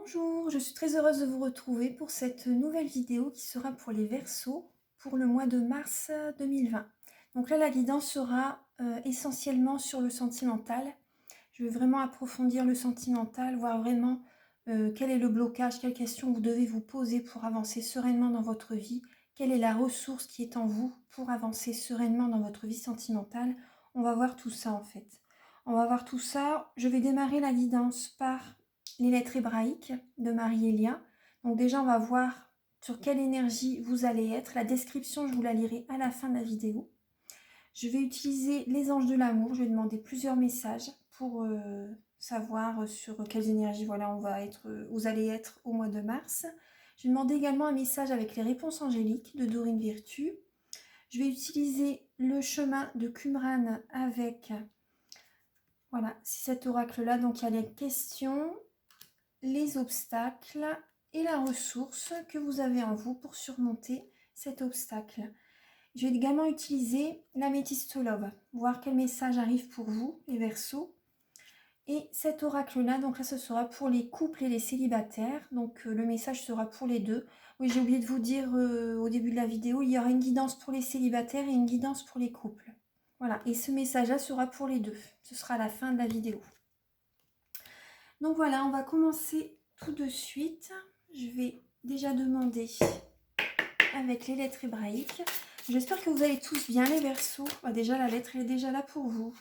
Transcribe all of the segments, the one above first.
Bonjour, je suis très heureuse de vous retrouver pour cette nouvelle vidéo qui sera pour les Verseaux pour le mois de mars 2020. Donc là, la guidance sera essentiellement sur le sentimental. Je vais vraiment approfondir le sentimental, voir vraiment quel est le blocage, quelles questions vous devez vous poser pour avancer sereinement dans votre vie, quelle est la ressource qui est en vous pour avancer sereinement dans votre vie sentimentale. On va voir tout ça en fait. On va voir tout ça. Je vais démarrer la guidance par les lettres hébraïques de Marie-Elia. Donc déjà, on va voir sur quelle énergie vous allez être. La description, je vous la lirai à la fin de la vidéo. Je vais utiliser les anges de l'amour. Je vais demander plusieurs messages pour savoir sur quelles énergies vous allez être au mois de mars. Je vais demander également un message avec les réponses angéliques de Dorine Virtue. Je vais utiliser le chemin de Qumran avec cet oracle-là. Donc il y a les questions, les obstacles et la ressource que vous avez en vous pour surmonter cet obstacle. Je vais également utiliser l'améthyste love, voir quel message arrive pour vous, les Verseaux. Et cet oracle-là, donc là, ce sera pour les couples et les célibataires. Donc le message sera pour les deux. Oui, j'ai oublié de vous dire au début de la vidéo, il y aura une guidance pour les célibataires et une guidance pour les couples. Voilà, et ce message-là sera pour les deux. Ce sera à la fin de la vidéo. Donc voilà, on va commencer tout de suite. Je vais déjà demander avec les lettres hébraïques. J'espère que vous allez tous bien les Verseaux. Déjà, la lettre elle est déjà là pour vous.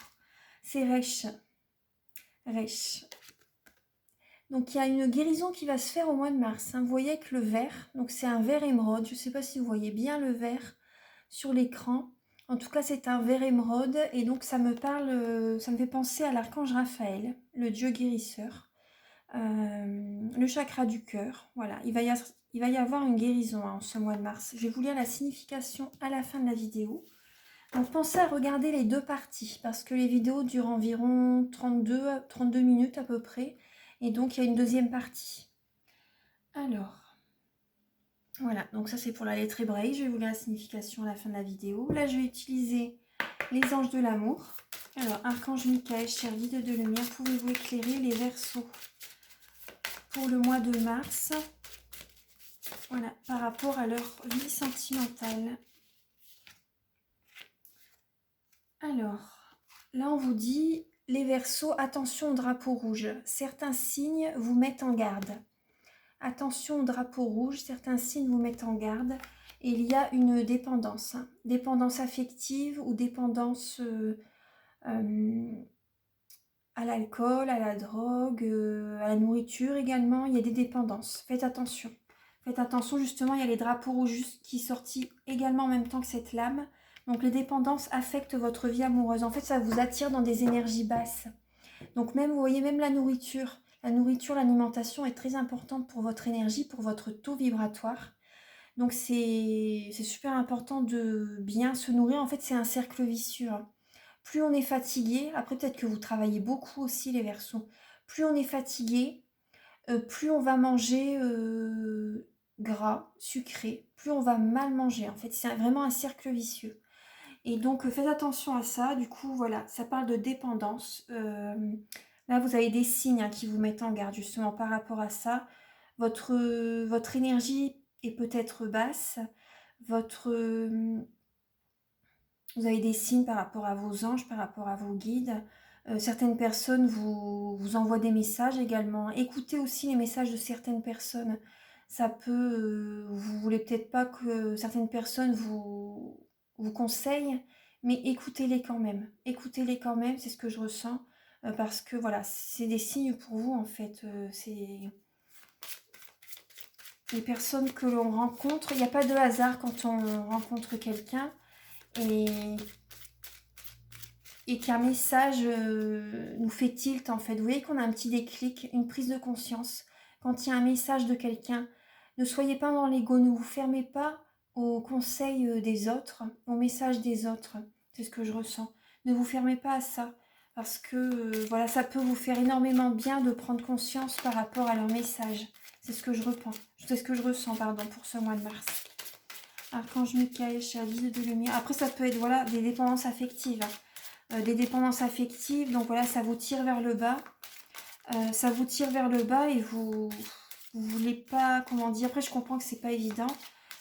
C'est Resh. Resh. Donc, il y a une guérison qui va se faire au mois de mars. Vous voyez avec le vert. Donc, c'est un vert émeraude. Je ne sais pas si vous voyez bien le vert sur l'écran. En tout cas, c'est un vert émeraude. Et donc, ça me fait penser à l'archange Raphaël, le dieu guérisseur. Le chakra du cœur. Voilà, il va y avoir une guérison en ce mois de mars. Je vais vous lire la signification à la fin de la vidéo. Donc pensez à regarder les deux parties parce que les vidéos durent environ 32 minutes à peu près. Et donc il y a une deuxième partie. Alors, voilà, donc ça c'est pour la lettre hébraïque. Je vais vous lire la signification à la fin de la vidéo. Là je vais utiliser les anges de l'amour. Alors, archange Michael, cher guide de lumière, pouvez-vous éclairer les Verseaux pour le mois de mars, voilà, par rapport à leur vie sentimentale. Alors, là on vous dit, les Verseaux, attention au drapeau rouge. Certains signes vous mettent en garde. Attention au drapeau rouge, certains signes vous mettent en garde. Et il y a une dépendance, dépendance affective ou dépendance à l'alcool, à la drogue, à la nourriture également. Il y a des dépendances. Faites attention. Faites attention, justement, il y a les drapeaux rouges qui sont sortis également en même temps que cette lame. Donc les dépendances affectent votre vie amoureuse. En fait, ça vous attire dans des énergies basses. Donc même, vous voyez, même la nourriture, l'alimentation est très importante pour votre énergie, pour votre taux vibratoire. Donc c'est super important de bien se nourrir. En fait, c'est un cercle vicieux. Plus on est fatigué, après peut-être que vous travaillez beaucoup aussi les Verseaux, plus on est fatigué, plus on va manger gras, sucré, plus on va mal manger. En fait, c'est vraiment un cercle vicieux. Et donc, faites attention à ça. Du coup, voilà, ça parle de dépendance. Là, vous avez des signes qui vous mettent en garde justement par rapport à ça. Votre énergie est peut-être basse. Vous avez des signes par rapport à vos anges, par rapport à vos guides. Certaines personnes vous envoient des messages également. Écoutez aussi les messages de certaines personnes. Ça peut... vous voulez peut-être pas que certaines personnes vous conseillent, mais écoutez-les quand même. Écoutez-les quand même, c'est ce que je ressens. Parce que voilà, c'est des signes pour vous en fait. C'est les personnes que l'on rencontre. Il n'y a pas de hasard quand on rencontre quelqu'un. Et qu'un message nous fait tilt en fait. Vous voyez qu'on a un petit déclic, une prise de conscience. Quand il y a un message de quelqu'un, ne soyez pas dans l'ego, ne vous fermez pas aux conseils des autres, aux messages des autres. C'est ce que je ressens. Ne vous fermez pas à ça. Parce que voilà, ça peut vous faire énormément bien de prendre conscience par rapport à leur message. C'est ce que je reprends. C'est ce que je ressens, pardon, pour ce mois de mars. Archange Michael, cher guide de lumière. Après, ça peut être voilà, des dépendances affectives. Des dépendances affectives, donc voilà, ça vous tire vers le bas. Ça vous tire vers le bas et vous vous voulez pas, comment dire, après je comprends que c'est pas évident,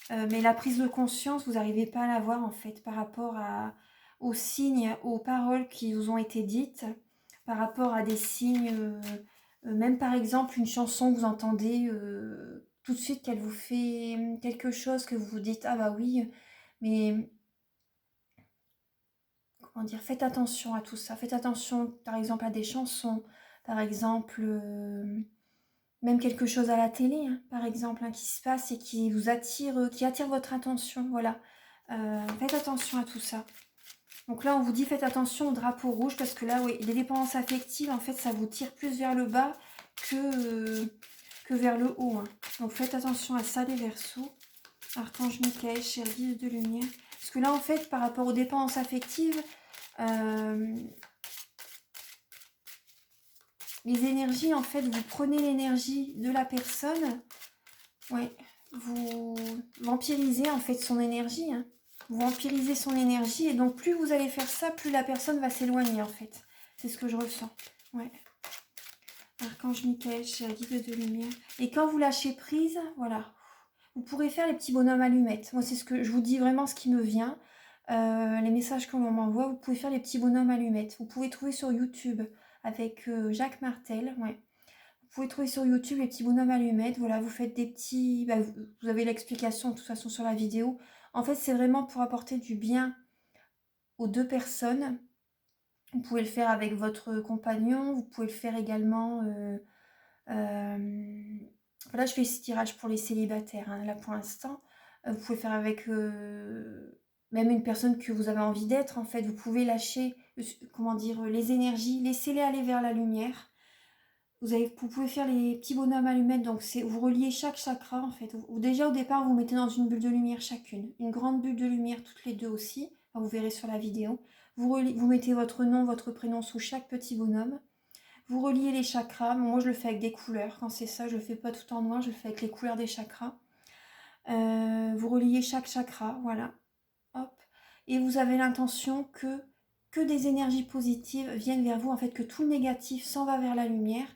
mais la prise de conscience, vous n'arrivez pas à l'avoir en fait par rapport aux signes, aux paroles qui vous ont été dites, par rapport à des signes, même par exemple une chanson que vous entendez tout de suite qu'elle vous fait quelque chose, que vous vous dites ah bah oui, mais comment dire, faites attention à tout ça, faites attention par exemple à des chansons, par exemple même quelque chose à la télé, hein, par exemple, hein, qui se passe et qui vous attire, qui attire votre attention, voilà. Faites attention à tout ça. Donc là, on vous dit faites attention au drapeau rouge parce que là, oui, les dépendances affectives, en fait, ça vous tire plus vers le bas que vers le haut. Hein. Donc faites attention à ça, les Verseaux. Archange Michael, cher guide de lumière. Parce que là, en fait, par rapport aux dépendances affectives, les énergies, en fait, vous prenez l'énergie de la personne, ouais, vous vampirisez en fait son énergie, hein. Vous vampirisez son énergie et donc plus vous allez faire ça, plus la personne va s'éloigner en fait. C'est ce que je ressens, ouais. Archange Michael, cher guide de lumière. Et quand vous lâchez prise, voilà, vous pourrez faire les petits bonhommes allumettes. Moi, c'est ce que je vous dis vraiment ce qui me vient. Les messages que l'on m'envoie, vous pouvez faire les petits bonhommes allumettes. Vous pouvez trouver sur YouTube avec Jacques Martel, ouais. Vous pouvez trouver sur YouTube les petits bonhommes allumettes. Voilà, vous faites des petits... Bah, vous avez l'explication de toute façon sur la vidéo. En fait, c'est vraiment pour apporter du bien aux deux personnes. Vous pouvez le faire avec votre compagnon. Vous pouvez le faire également... Là, je fais ce tirage pour les célibataires, hein, là pour l'instant. Vous pouvez faire avec même une personne que vous avez envie d'être. En fait, vous pouvez lâcher, comment dire, les énergies, laissez-les aller vers la lumière. Vous pouvez faire les petits bonhommes allumettes, donc vous reliez chaque chakra en fait. Déjà au départ, vous mettez dans une bulle de lumière chacune. Une grande bulle de lumière toutes les deux aussi, enfin, vous verrez sur la vidéo. Vous mettez votre nom, votre prénom sous chaque petit bonhomme. Vous reliez les chakras. Moi, je le fais avec des couleurs. Quand c'est ça, je le fais pas tout en noir, je le fais avec les couleurs des chakras. Vous reliez chaque chakra, voilà. Hop. Et vous avez l'intention que des énergies positives viennent vers vous, en fait, que tout le négatif s'en va vers la lumière.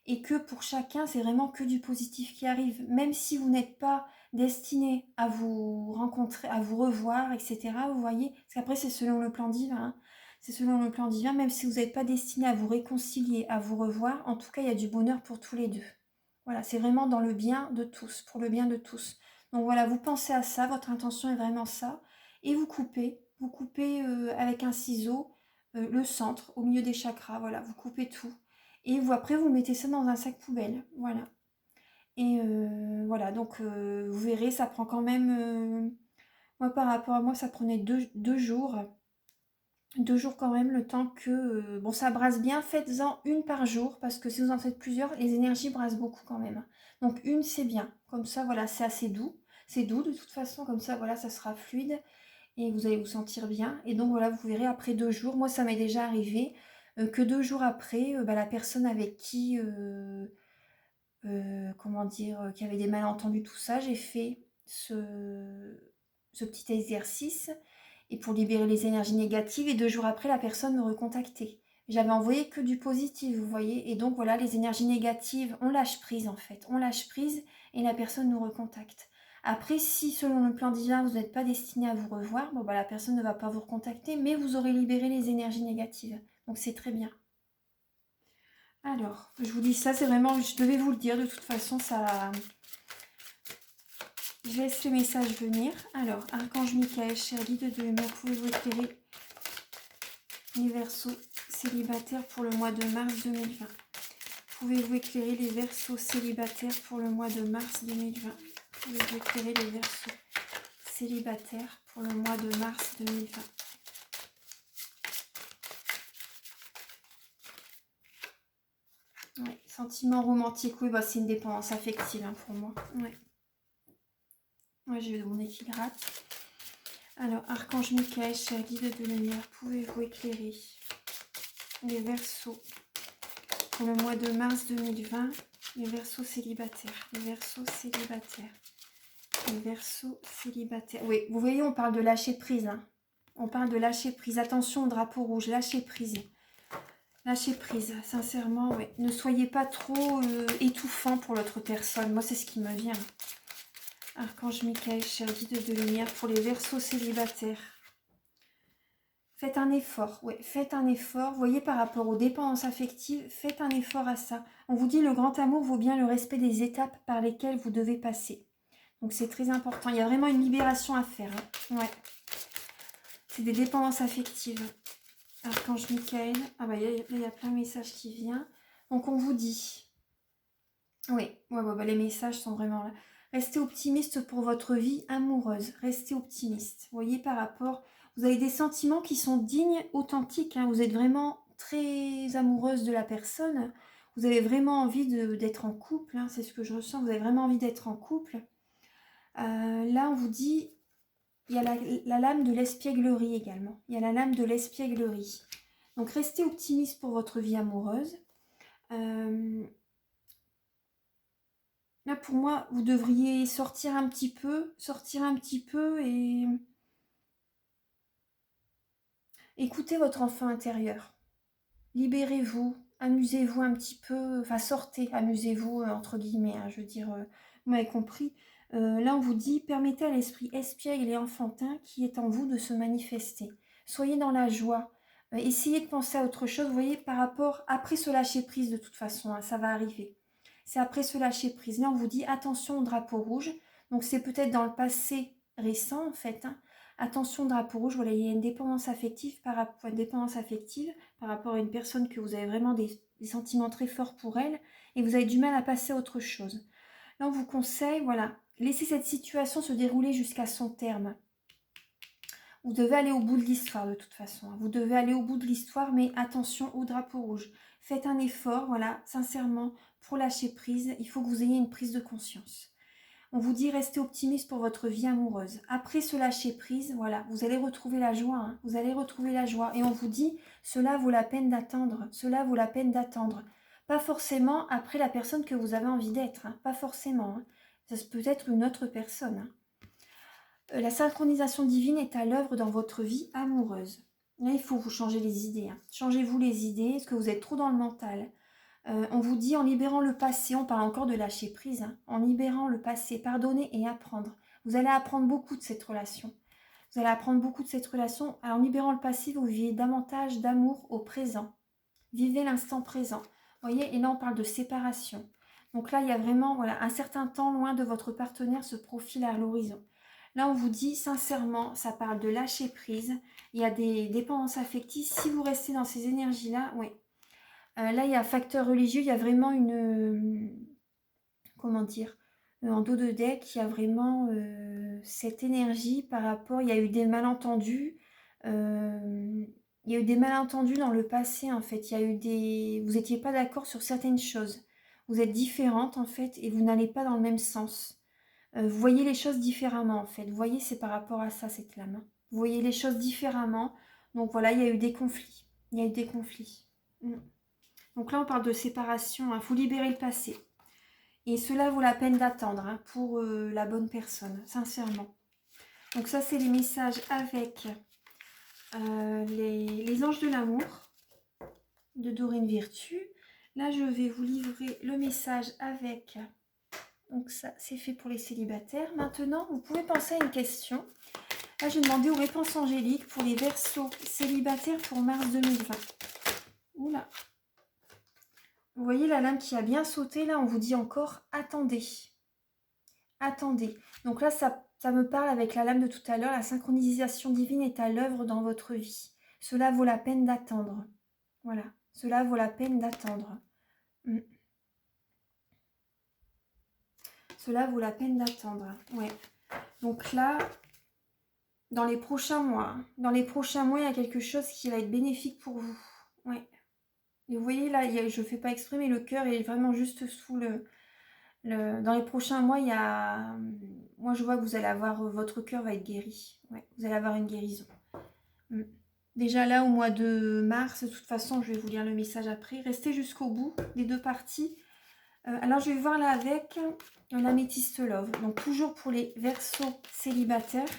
Et que pour chacun, c'est vraiment que du positif qui arrive. Même si vous n'êtes pas destiné à vous rencontrer, à vous revoir, etc. Vous voyez, parce qu'après, c'est selon le plan divin. Hein. C'est selon le plan divin, même si vous n'êtes pas destiné à vous réconcilier, à vous revoir, en tout cas, il y a du bonheur pour tous les deux. Voilà, c'est vraiment dans le bien de tous, pour le bien de tous. Donc voilà, vous pensez à ça, votre intention est vraiment ça. Et vous coupez avec un ciseau le centre, au milieu des chakras, voilà, vous coupez tout. Et après, vous mettez ça dans un sac poubelle. Voilà. Et voilà, donc vous verrez, ça prend quand même... moi, par rapport à moi, ça prenait deux jours. 2 jours quand même, le temps que... bon, ça brasse bien. Faites-en une par jour, parce que si vous en faites plusieurs, les énergies brassent beaucoup quand même. Donc une, c'est bien. Comme ça, voilà, c'est assez doux. C'est doux de toute façon, comme ça, voilà, ça sera fluide. Et vous allez vous sentir bien. Et donc voilà, vous verrez après 2 jours, moi ça m'est déjà arrivé, que 2 jours après, la personne avec qui, comment dire, qui avait des malentendus, tout ça, j'ai fait ce petit exercice et pour libérer les énergies négatives. Et 2 jours après, la personne me recontactait. J'avais envoyé que du positif, vous voyez. Et donc voilà, les énergies négatives, on lâche prise en fait. On lâche prise et la personne nous recontacte. Après, si selon le plan divin, vous n'êtes pas destiné à vous revoir, bon, la personne ne va pas vous recontacter, mais vous aurez libéré les énergies négatives. Donc c'est très bien. Alors, je vous dis ça, c'est vraiment, je devais vous le dire, de toute façon, ça... Je laisse le message venir. Alors, Archange Michael, cher guide de lumière, pouvez-vous éclairer les Verseaux célibataires pour le mois de mars 2020? Pouvez-vous éclairer les Verseaux célibataires pour le mois de mars 2020? Pouvez-vous éclairer les Verseaux célibataires pour le mois de mars 2020? Ouais, sentiment romantique, oui, c'est une dépendance affective hein, pour moi. Ouais. Ouais, j'ai eu mon équilibre. Alors, Archange Michael, cher guide de lumière, pouvez-vous éclairer les Verseaux pour le mois de mars 2020? Les Verseaux célibataires, les Verseaux célibataires, les Verseaux célibataires. Oui, vous voyez, on parle de lâcher prise. Hein. On parle de lâcher prise. Attention au drapeau rouge, lâcher prise. Lâchez prise, sincèrement, ouais. Ne soyez pas trop étouffant pour l'autre personne. Moi, c'est ce qui me vient. Archange Michael, cher guide de lumière, pour les Verseaux célibataires. Faites un effort, ouais, faites un effort. Vous voyez, par rapport aux dépendances affectives, faites un effort à ça. On vous dit, le grand amour vaut bien le respect des étapes par lesquelles vous devez passer. Donc, c'est très important. Il y a vraiment une libération à faire. Hein. Ouais. C'est des dépendances affectives. Archange Michael. Ah bah, il y a plein de messages qui viennent. Donc, on vous dit... Oui, ouais, les messages sont vraiment là. Restez optimiste pour votre vie amoureuse. Restez optimiste. Vous voyez, par rapport... Vous avez des sentiments qui sont dignes, authentiques. Hein. Vous êtes vraiment très amoureuse de la personne. Vous avez vraiment envie d'être en couple. Hein. C'est ce que je ressens. Vous avez vraiment envie d'être en couple. Là, on vous dit... Il y a la lame de l'espièglerie également. Il y a la lame de l'espièglerie. Donc, restez optimiste pour votre vie amoureuse. Là, pour moi, vous devriez sortir un petit peu et écoutez votre enfant intérieur. Libérez-vous, amusez-vous un petit peu, enfin sortez, amusez-vous entre guillemets, hein, je veux dire, vous m'avez compris. Là, on vous dit, permettez à l'esprit espiègle et enfantin qui est en vous de se manifester. Soyez dans la joie. Essayez de penser à autre chose, vous voyez, par rapport, après ce lâcher prise de toute façon, hein, ça va arriver. C'est après ce lâcher prise. Là, on vous dit, attention au drapeau rouge. Donc, c'est peut-être dans le passé récent, en fait. Hein. Attention au drapeau rouge, voilà, il y a une dépendance affective par rapport à une personne que vous avez vraiment des sentiments très forts pour elle et vous avez du mal à passer à autre chose. Là, on vous conseille, voilà, laissez cette situation se dérouler jusqu'à son terme. Vous devez aller au bout de l'histoire de toute façon. Vous devez aller au bout de l'histoire, mais attention au drapeau rouge. Faites un effort, voilà, sincèrement, pour lâcher prise. Il faut que vous ayez une prise de conscience. On vous dit restez optimiste pour votre vie amoureuse. Après ce lâcher prise, voilà, vous allez retrouver la joie. Hein, vous allez retrouver la joie. Et on vous dit, cela vaut la peine d'attendre. Cela vaut la peine d'attendre. Pas forcément après la personne que vous avez envie d'être. Hein, pas forcément. Hein. Ça peut être une autre personne. Hein. La synchronisation divine est à l'œuvre dans votre vie amoureuse. Là, il faut vous changer les idées. Hein. Changez-vous les idées. Est-ce que vous êtes trop dans le mental ? On vous dit en libérant le passé, on parle encore de lâcher prise, hein, en libérant le passé, pardonner et apprendre. Vous allez apprendre beaucoup de cette relation. Vous allez apprendre beaucoup de cette relation. En libérant le passé, vous vivez davantage d'amour au présent. Vivez l'instant présent. Vous voyez, et là on parle de séparation. Donc là, il y a vraiment voilà, un certain temps loin de votre partenaire se profile à l'horizon. Là, on vous dit sincèrement, ça parle de lâcher prise. Il y a des dépendances affectives. Si vous restez dans ces énergies-là, oui. Là, il y a facteur religieux, il y a vraiment une... comment dire, en dos de deck, il y a vraiment cette énergie par rapport... Il y a eu des malentendus. Il y a eu des malentendus dans le passé, en fait. Il y a eu des... Vous n'étiez pas d'accord sur certaines choses. Vous êtes différentes, en fait, et vous n'allez pas dans le même sens. Vous voyez les choses différemment, en fait. Vous voyez, c'est par rapport à ça, cette lame. Vous voyez les choses différemment. Donc voilà, il y a eu des conflits. Il y a eu des conflits. Donc là, on parle de séparation. Il faut libérer le passé. Et cela vaut la peine d'attendre hein, pour la bonne personne, sincèrement. Donc ça, c'est les messages avec les anges de l'amour de Dorine Virtue. Là, je vais vous livrer le message avec... Donc ça, c'est fait pour les célibataires. Maintenant, vous pouvez penser à une question. Là, j'ai demandé aux réponses angéliques pour les Verseaux célibataires pour mars 2020. Oula. Vous voyez la lame qui a bien sauté. Là, on vous dit encore, attendez. Attendez. Donc là, ça me parle avec la lame de tout à l'heure. La synchronisation divine est à l'œuvre dans votre vie. Cela vaut la peine d'attendre. Voilà. Cela vaut la peine d'attendre. Cela vaut la peine d'attendre. Ouais. Donc là, dans les prochains mois, il y a quelque chose qui va être bénéfique pour vous. Ouais. Et vous voyez là, je ne fais pas exprès, mais le cœur est vraiment juste sous dans les prochains mois, il y a... Moi, je vois que vous allez avoir... Votre cœur va être guéri. Ouais, vous allez avoir une guérison. Déjà là, au mois de mars, de toute façon, je vais vous lire le message après. Restez jusqu'au bout des deux parties. Alors, je vais voir là avec l'améthyste love. Donc, toujours pour les Verseaux célibataires.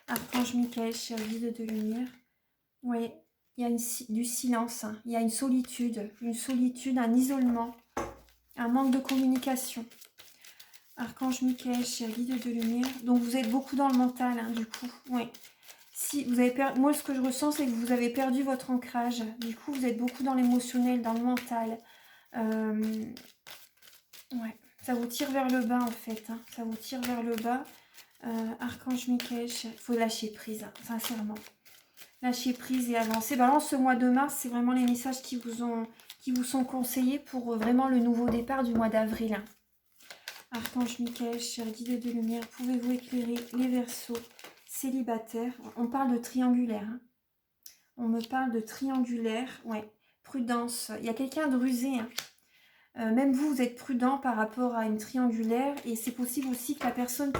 Archange Michael, cher guide de lumière. Oui, il y a du silence, hein. Il y a une solitude, un isolement, un manque de communication. Archange Michael, cher guide de lumière. Donc vous êtes beaucoup dans le mental, hein, du coup. Ouais. Si vous avez moi, ce que je ressens, c'est que vous avez perdu votre ancrage. Du coup, vous êtes beaucoup dans l'émotionnel, dans le mental. Ouais. Ça vous tire vers le bas, en fait. Hein. Ça vous tire vers le bas. Archange Michael, il faut lâcher prise, hein, sincèrement. Lâcher prise et avancer. Balance, ce mois de mars, c'est vraiment les messages qui vous sont conseillés pour vraiment le nouveau départ du mois d'avril. Hein. Archange Michael, cher guide de lumière, pouvez-vous éclairer les Verseaux célibataires? On parle de triangulaire. Hein. On me parle de triangulaire. Ouais, prudence. Il y a quelqu'un de rusé. Hein. Même vous, vous êtes prudent par rapport à une triangulaire. Et c'est possible aussi que la personne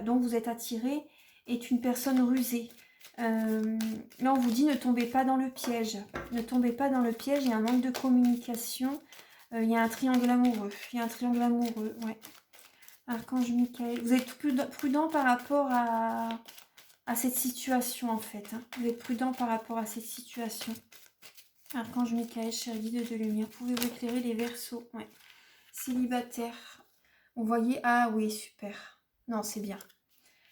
dont vous êtes attiré est une personne rusée. Là, on vous dit ne tombez pas dans le piège. Ne tombez pas dans le piège. Il y a un manque de communication. Il y a un triangle amoureux. Ouais. Archange Michael. Vous êtes prudent par rapport à cette situation, en fait. Hein. Vous êtes prudent par rapport à cette situation. Archange Michael, cher guide de lumière, pouvez-vous éclairer les Verseaux? Ouais. Célibataire. Vous voyez? Ah oui, super. Non, c'est bien.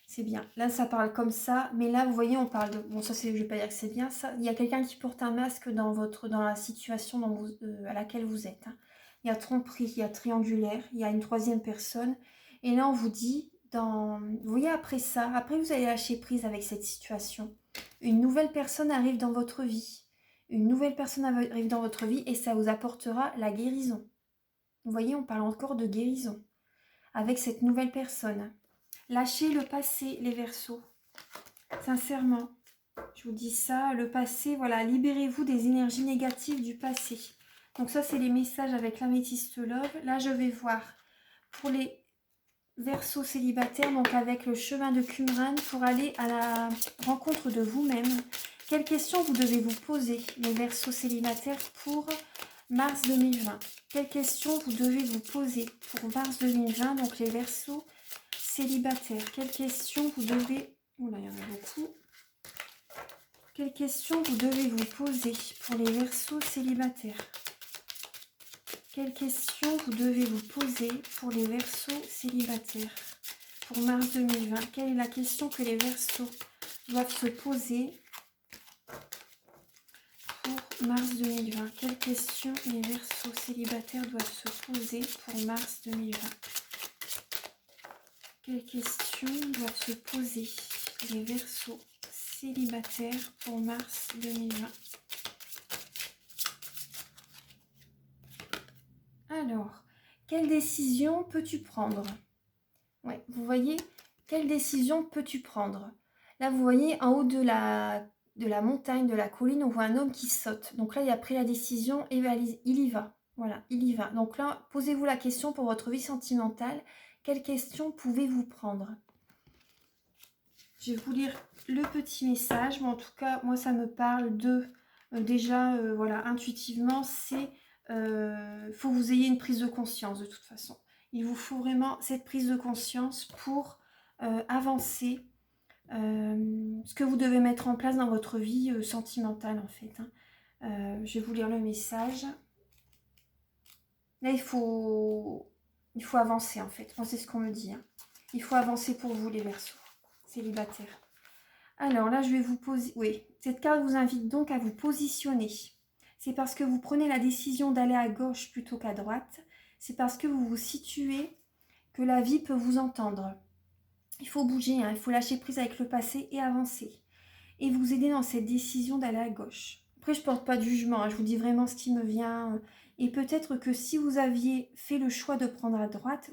C'est bien. Là, ça parle comme ça. Mais là, vous voyez, on parle de... Bon, ça, je ne vais pas dire que c'est bien, ça. Il y a quelqu'un qui porte un masque dans la situation à laquelle vous êtes. Hein. Il y a tromperie, il y a triangulaire, il y a une troisième personne. Et là, on vous dit, vous voyez, après ça, après vous allez lâcher prise avec cette situation. Une nouvelle personne arrive dans votre vie. Une nouvelle personne arrive dans votre vie et ça vous apportera la guérison. Vous voyez, on parle encore de guérison avec cette nouvelle personne. Lâchez le passé, les Verseaux. Sincèrement, je vous dis ça, le passé, voilà, libérez-vous des énergies négatives du passé. Donc ça, c'est les messages avec l'améthyste love. Là, je vais voir pour les Verseaux célibataires, donc avec le chemin de Qumran, pour aller à la rencontre de vous-même. Quelles questions vous devez vous poser, les Verseaux célibataires, pour mars 2020? Quelles questions vous devez vous poser pour mars 2020, donc les Verseaux célibataires? Quelles questions vous devez... Oula, il y en a beaucoup. Quelles questions vous devez vous poser pour les Verseaux célibataires? Quelles questions vous devez vous poser pour les Verseaux célibataires pour mars 2020? Quelle est la question que les Verseaux doivent se poser pour mars 2020? Quelles questions les Verseaux célibataires doivent se poser pour mars 2020? Quelles questions doivent se poser les Verseaux célibataires pour mars 2020? Alors, quelle décision peux-tu prendre? Ouais, vous voyez, quelle décision peux-tu prendre? Là, vous voyez, en haut de la montagne, de la colline, on voit un homme qui saute. Donc là, il a pris la décision et il y va. Voilà, il y va. Donc là, posez-vous la question pour votre vie sentimentale. Quelle question pouvez-vous prendre? Je vais vous lire le petit message. Bon, en tout cas, moi, ça me parle de... voilà, intuitivement, c'est... faut que vous ayez une prise de conscience, de toute façon. Il vous faut vraiment cette prise de conscience pour avancer ce que vous devez mettre en place dans votre vie sentimentale, en fait. Hein. Je vais vous lire le message. Là, il faut avancer, en fait. Moi, c'est ce qu'on me dit. Hein. Il faut avancer pour vous, les Verseaux célibataires. Alors là, je vais vous poser... Oui, cette carte vous invite donc à vous positionner. C'est parce que vous prenez la décision d'aller à gauche plutôt qu'à droite. C'est parce que vous vous situez que la vie peut vous entendre. Il faut bouger, hein, il faut lâcher prise avec le passé et avancer. Et vous aider dans cette décision d'aller à gauche. Après, je ne porte pas de jugement, hein, je vous dis vraiment ce qui me vient. Et peut-être que si vous aviez fait le choix de prendre à droite,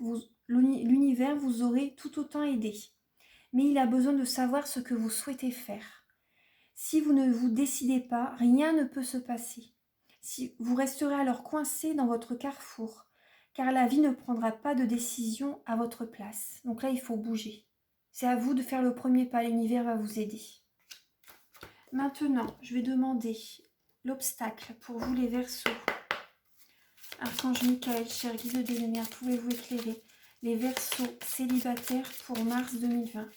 l'univers vous aurait tout autant aidé. Mais il a besoin de savoir ce que vous souhaitez faire. Si vous ne vous décidez pas, rien ne peut se passer. Si vous resterez alors coincé dans votre carrefour, car la vie ne prendra pas de décision à votre place. Donc là, il faut bouger. C'est à vous de faire le premier pas, l'univers va vous aider. Maintenant, je vais demander l'obstacle pour vous les Verseaux. Archange Michael, cher guide de lumière, pouvez-vous éclairer les Verseaux célibataires pour mars 2020?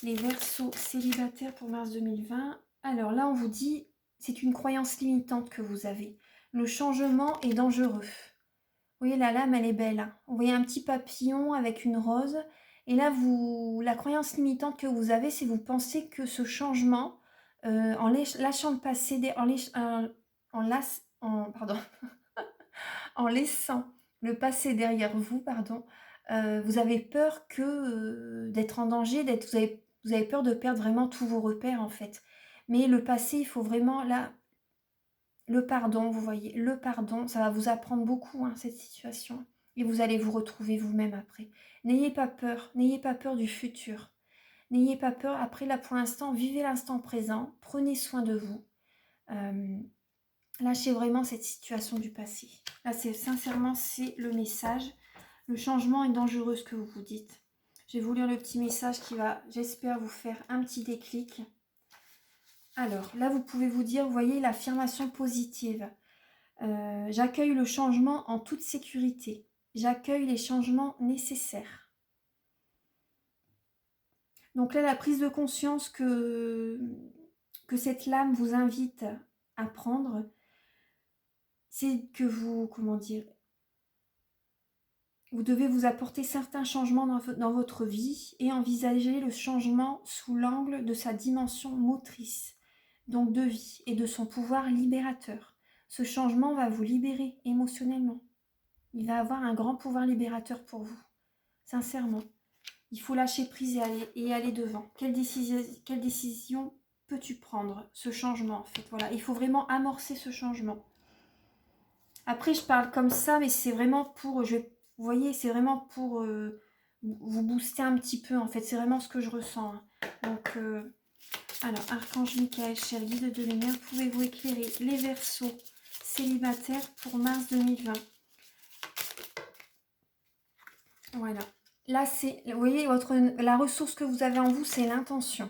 Les Verseaux célibataires pour mars 2020. Alors là, on vous dit, c'est une croyance limitante que vous avez. Le changement est dangereux. Vous voyez, la lame, elle est belle. Hein. Vous voyez un petit papillon avec une rose. Et là, la croyance limitante que vous avez, c'est vous pensez que ce changement, lâchant le passé, pardon, en laissant le passé derrière vous, pardon, vous avez peur d'être en danger, vous avez peur de perdre vraiment tous vos repères en fait. Mais le passé, il faut vraiment là, le pardon, vous voyez, le pardon, ça va vous apprendre beaucoup hein, cette situation. Et vous allez vous retrouver vous-même après. N'ayez pas peur du futur. N'ayez pas peur. Après là, pour l'instant, vivez l'instant présent, prenez soin de vous. Lâchez vraiment cette situation du passé. Là, sincèrement, c'est le message. Le changement est dangereux, ce que vous vous dites. Je vais vous lire le petit message qui va, j'espère, vous faire un petit déclic. Alors, là, vous pouvez vous dire, vous voyez, l'affirmation positive. J'accueille le changement en toute sécurité. J'accueille les changements nécessaires. Donc là, la prise de conscience que cette lame vous invite à prendre, c'est que vous, comment dire, vous devez vous apporter certains changements dans votre vie et envisager le changement sous l'angle de sa dimension motrice, donc de vie et de son pouvoir libérateur. Ce changement va vous libérer émotionnellement. Il va avoir un grand pouvoir libérateur pour vous, sincèrement. Il faut lâcher prise et aller devant. Quelle décision peux-tu prendre? Ce changement, en fait. Voilà, il faut vraiment amorcer ce changement. Après, je parle comme ça, mais c'est vraiment pour... vous voyez, c'est vraiment pour vous booster un petit peu, en fait. C'est vraiment ce que je ressens. Hein. Donc, alors, Archange Michael, cher guide de lumière, pouvez-vous éclairer les Verseaux célibataires pour mars 2020? Voilà. Là, c'est, vous voyez, la ressource que vous avez en vous, c'est l'intention.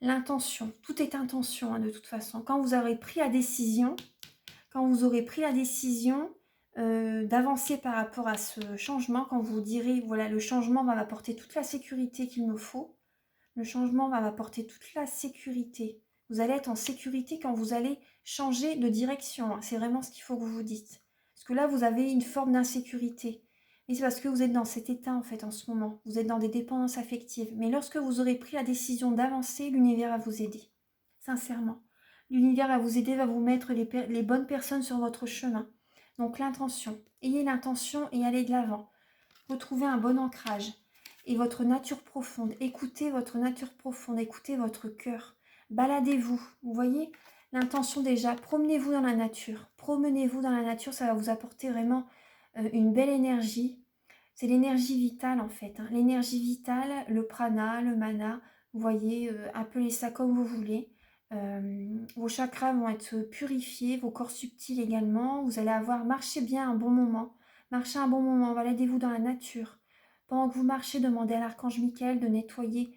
L'intention. Tout est intention, hein, de toute façon. Quand vous aurez pris la décision, d'avancer par rapport à ce changement, quand vous direz, voilà, le changement va m'apporter toute la sécurité qu'il me faut, le changement va m'apporter toute la sécurité. Vous allez être en sécurité quand vous allez changer de direction. Hein. C'est vraiment ce qu'il faut que vous vous dites. Parce que là, vous avez une forme d'insécurité. Et c'est parce que vous êtes dans cet état, en fait, en ce moment. Vous êtes dans des dépendances affectives. Mais lorsque vous aurez pris la décision d'avancer, l'univers va vous aider. Sincèrement. L'univers va vous aider, va vous mettre les bonnes personnes sur votre chemin. Donc l'intention. Ayez l'intention et allez de l'avant. Retrouvez un bon ancrage. Et votre nature profonde. Écoutez votre nature profonde. Écoutez votre cœur. Baladez-vous. Vous voyez l'intention déjà. Promenez-vous dans la nature. Promenez-vous dans la nature. Ça va vous apporter vraiment une belle énergie. C'est l'énergie vitale en fait. Hein. L'énergie vitale, le prana, le mana. Vous voyez, appelez ça comme vous voulez. Vos chakras vont être purifiés, vos corps subtils également. Vous allez marché bien un bon moment. Marchez un bon moment, baladez-vous dans la nature. Pendant que vous marchez, demandez à l'archange Michael de nettoyer,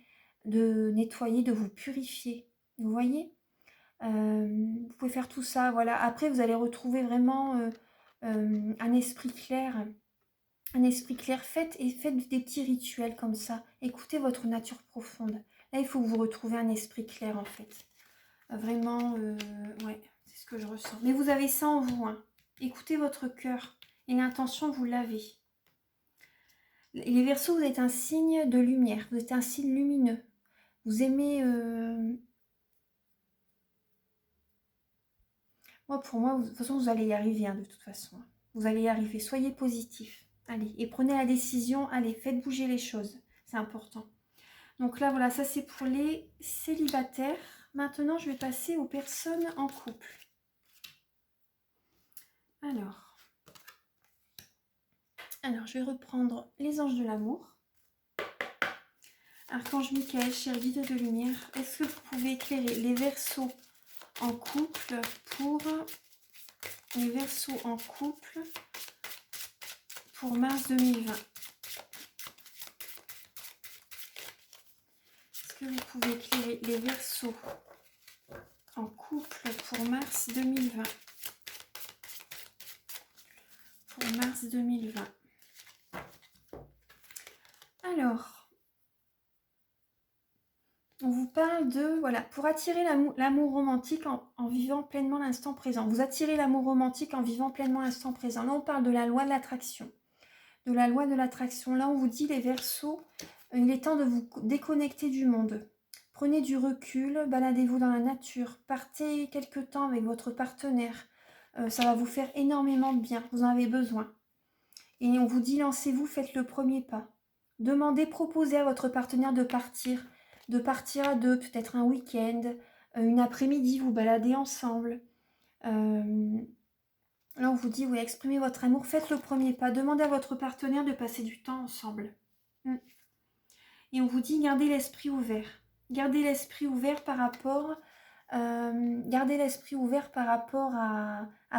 de vous purifier. Vous voyez vous pouvez faire tout ça, voilà. Après, vous allez retrouver vraiment un esprit clair. Un esprit clair, faites des petits rituels comme ça. Écoutez votre nature profonde. Là, il faut que vous retrouviez un esprit clair, en fait. Vraiment, ouais, c'est ce que je ressens. Mais vous avez ça en vous, hein. Écoutez votre cœur. Et l'intention, vous l'avez. Les Verseaux, vous êtes un signe de lumière. Vous êtes un signe lumineux. Vous aimez... pour moi, de toute façon, vous allez y arriver, hein, de toute façon. Vous allez y arriver. Soyez positif. Allez, et prenez la décision. Allez, faites bouger les choses. C'est important. Donc là, voilà, ça c'est pour les célibataires. Maintenant, je vais passer aux personnes en couple. Alors, je vais reprendre les anges de l'amour. Archange Michael, cher guide de lumière, est-ce que vous pouvez éclairer les Verseaux en couple pour mars 2020? Est-ce que vous pouvez éclairer les Verseaux en couple pour mars 2020? Pour mars 2020. Alors, on vous parle de, voilà, pour attirer l'amour romantique en vivant pleinement l'instant présent. Vous attirez l'amour romantique en vivant pleinement l'instant présent. Là, on parle de la loi de l'attraction. De la loi de l'attraction. Là, on vous dit, les Verseaux, il est temps de vous déconnecter du monde. Prenez du recul, baladez-vous dans la nature, partez quelque temps avec votre partenaire. Ça va vous faire énormément de bien, vous en avez besoin. Et on vous dit, lancez-vous, faites le premier pas. Demandez, proposez à votre partenaire de partir à deux, peut-être un week-end, une après-midi, vous baladez ensemble. Là, on vous dit, oui, exprimez votre amour, faites le premier pas. Demandez à votre partenaire de passer du temps ensemble. Et on vous dit, gardez l'esprit ouvert. Gardez l'esprit ouvert par rapport, à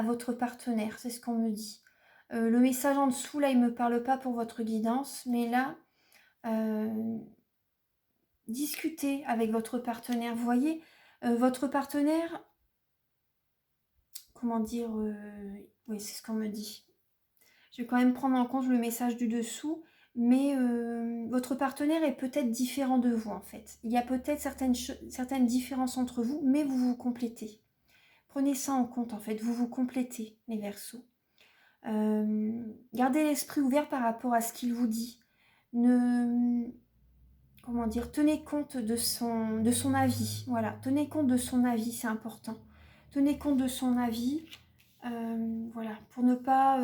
votre partenaire. C'est ce qu'on me dit. Le message en dessous, là, il ne me parle pas pour votre guidance. Mais là, discutez avec votre partenaire. Vous voyez, votre partenaire, comment dire, oui, c'est ce qu'on me dit. Je vais quand même prendre en compte le message du dessous, mais votre partenaire est peut-être différent de vous, en fait. Il y a peut-être certaines différences entre vous, mais vous vous complétez. Prenez ça en compte, en fait. Vous vous complétez, les Verseaux. Gardez l'esprit ouvert par rapport à ce qu'il vous dit. Comment dire, tenez compte de son avis. Voilà, tenez compte de son avis, c'est important. Tenez compte de son avis. Voilà, pour ne pas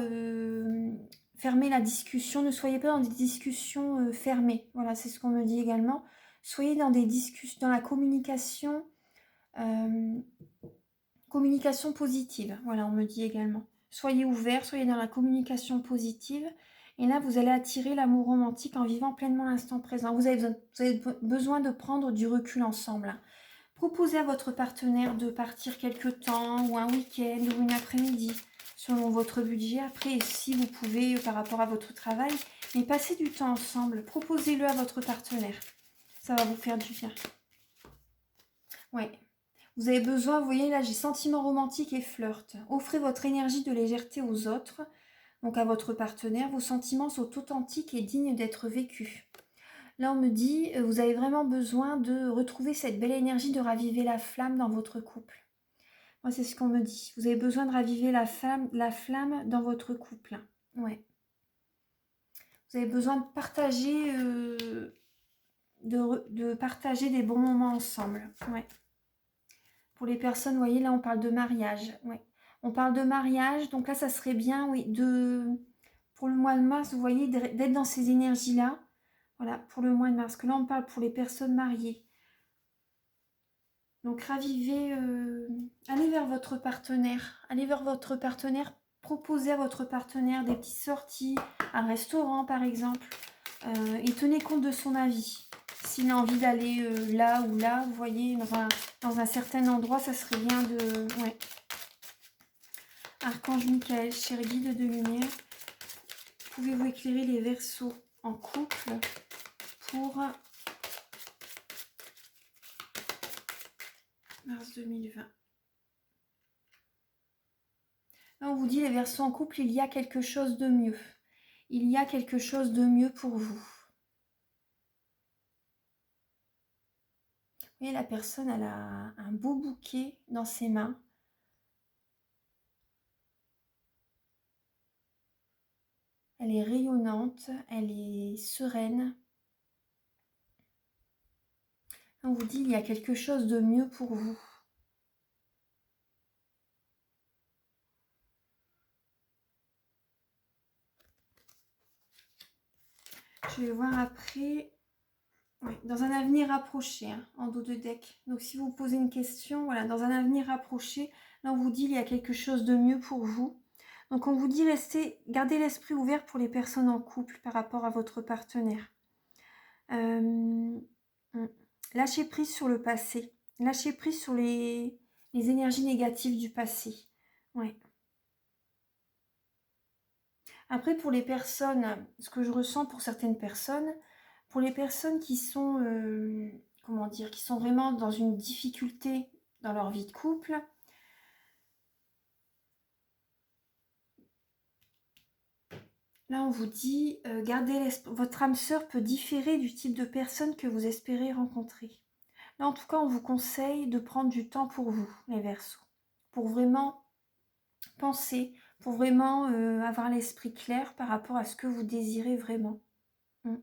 fermer la discussion, ne soyez pas dans des discussions fermées. Voilà, c'est ce qu'on me dit également. Soyez dans des discussions, dans la communication positive. Voilà, on me dit également. Soyez ouverts, soyez dans la communication positive. Et là, vous allez attirer l'amour romantique en vivant pleinement l'instant présent. Vous avez besoin de prendre du recul ensemble. Hein. Proposez à votre partenaire de partir quelque temps, ou un week-end, ou une après-midi, selon votre budget. Après, si vous pouvez, par rapport à votre travail, mais passez du temps ensemble. Proposez-le à votre partenaire. Ça va vous faire du bien. Ouais. Vous avez besoin, vous voyez là, j'ai sentiments romantiques et flirt. Offrez votre énergie de légèreté aux autres, donc à votre partenaire. Vos sentiments sont authentiques et dignes d'être vécus. Là, on me dit, vous avez vraiment besoin de retrouver cette belle énergie, de raviver la flamme dans votre couple. Moi, c'est ce qu'on me dit. Vous avez besoin de raviver la flamme dans votre couple. Ouais. Vous avez besoin de partager, de partager des bons moments ensemble. Ouais. Pour les personnes, vous voyez, là, on parle de mariage. Ouais. On parle de mariage, donc là, ça serait bien, oui, pour le mois de mars, vous voyez, d'être dans ces énergies-là. Voilà, pour le mois de mars. Que là, on parle pour les personnes mariées. Donc, ravivez, allez vers votre partenaire. Allez vers votre partenaire. Proposez à votre partenaire des petites sorties, un restaurant, par exemple. Et tenez compte de son avis. S'il a envie d'aller là ou là, vous voyez, dans un certain endroit, ça serait bien de... Ouais. Archange Michael, cher guide de lumière, pouvez-vous éclairer les Verseaux en couple pour mars 2020. Là, on vous dit les Verseaux en couple, il y a quelque chose de mieux. Il y a quelque chose de mieux pour vous. Vous voyez, la personne, elle a un beau bouquet dans ses mains. Elle est rayonnante, elle est sereine. On vous dit, il y a quelque chose de mieux pour vous. Je vais voir après, ouais, dans un avenir rapproché, hein, en dos de deck. Donc si vous posez une question, voilà, dans un avenir rapproché, là on vous dit, il y a quelque chose de mieux pour vous. Donc on vous dit, gardez l'esprit ouvert pour les personnes en couple par rapport à votre partenaire. Lâchez prise sur le passé. Lâchez prise sur les énergies négatives du passé. Ouais. Après, pour les personnes, ce que je ressens pour certaines personnes, pour les personnes qui sont, comment dire, qui sont vraiment dans une difficulté dans leur vie de couple, là on vous dit, gardez votre âme sœur peut différer du type de personne que vous espérez rencontrer. Là, en tout cas, on vous conseille de prendre du temps pour vous, les Verseaux, pour vraiment penser, pour vraiment avoir l'esprit clair par rapport à ce que vous désirez vraiment. Mm.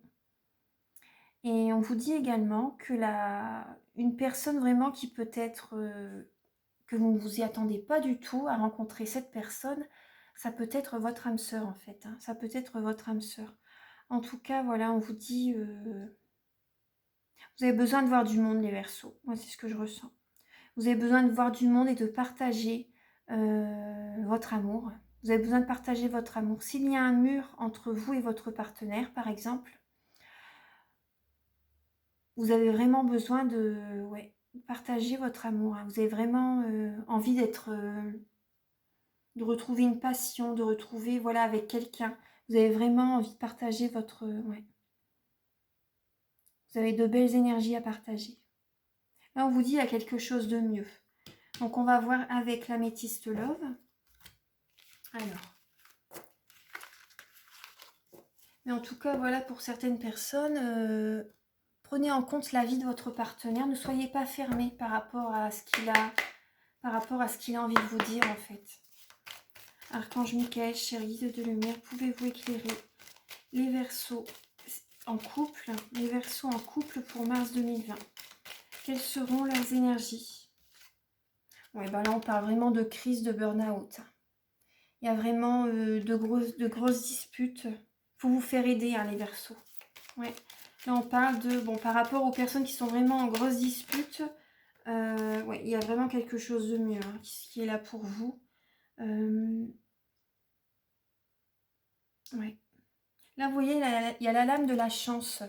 Et on vous dit également que une personne vraiment qui peut être, que vous ne vous y attendez pas du tout à rencontrer cette personne, ça peut être votre âme sœur en fait, hein. Ça peut être votre âme sœur. En tout cas, voilà, on vous dit, vous avez besoin de voir du monde, les Verseaux. Moi, c'est ce que je ressens. Vous avez besoin de voir du monde et de partager votre amour. Vous avez besoin de partager votre amour. S'il y a un mur entre vous et votre partenaire, par exemple, vous avez vraiment besoin de partager votre amour, hein. Vous avez vraiment envie de retrouver une passion, de retrouver, voilà, avec quelqu'un. Vous avez vraiment envie de partager votre... Vous avez de belles énergies à partager. Là, on vous dit il y a quelque chose de mieux. Donc, on va voir avec l'améthyste love. Alors. Mais en tout cas, voilà, pour certaines personnes, prenez en compte l'avis de votre partenaire. Ne soyez pas fermés par rapport à ce qu'il a envie de vous dire, en fait. Archange Michael, cher guide de lumière, pouvez-vous éclairer les Verseaux en couple, pour mars 2020? Quelles seront leurs énergies? Ouais, bah là, on parle vraiment de crise, de burn-out. Il y a vraiment de grosses disputes. Il faut vous faire aider, hein, les Verseaux. Ouais. Là, on parle de... Bon, par rapport aux personnes qui sont vraiment en grosse dispute, ouais, il y a vraiment quelque chose de mieux, hein, qui est là pour vous. Ouais. Là, vous voyez, il y a la lame de la chance.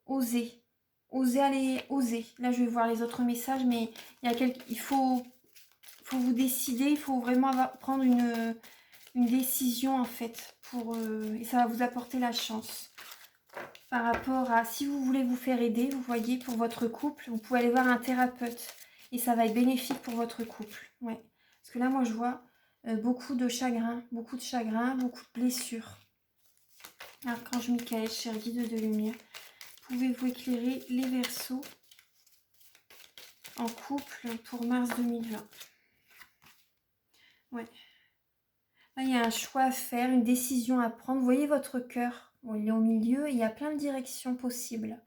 Osez. Osez aller, osez. Là, je vais voir les autres messages, mais il faut vous décider, il faut vraiment prendre une décision, en fait, et ça va vous apporter la chance. Par rapport à, si vous voulez vous faire aider, vous voyez, pour votre couple, vous pouvez aller voir un thérapeute. Et ça va être bénéfique pour votre couple. Ouais. Parce que là, moi, je vois beaucoup de chagrin, beaucoup de blessures. Archange Michael, cher guide de lumière, pouvez-vous éclairer les Verseaux en couple pour mars 2020? Ouais. Là, il y a un choix à faire, une décision à prendre. Vous voyez votre cœur, bon, il est au milieu et il y a plein de directions possibles.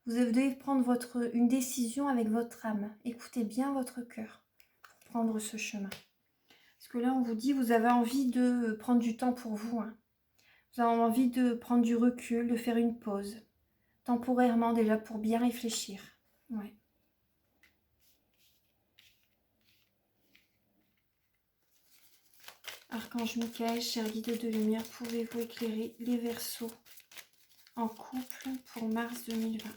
Vous devez prendre une décision avec votre âme. Écoutez bien votre cœur pour prendre ce chemin. Parce que là, on vous dit, vous avez envie de prendre du temps pour vous, hein. Vous avez envie de prendre du recul, de faire une pause. Temporairement déjà, pour bien réfléchir. Ouais. Archange Michael, cher guide de lumière, pouvez-vous éclairer les Verseaux en couple pour mars 2020?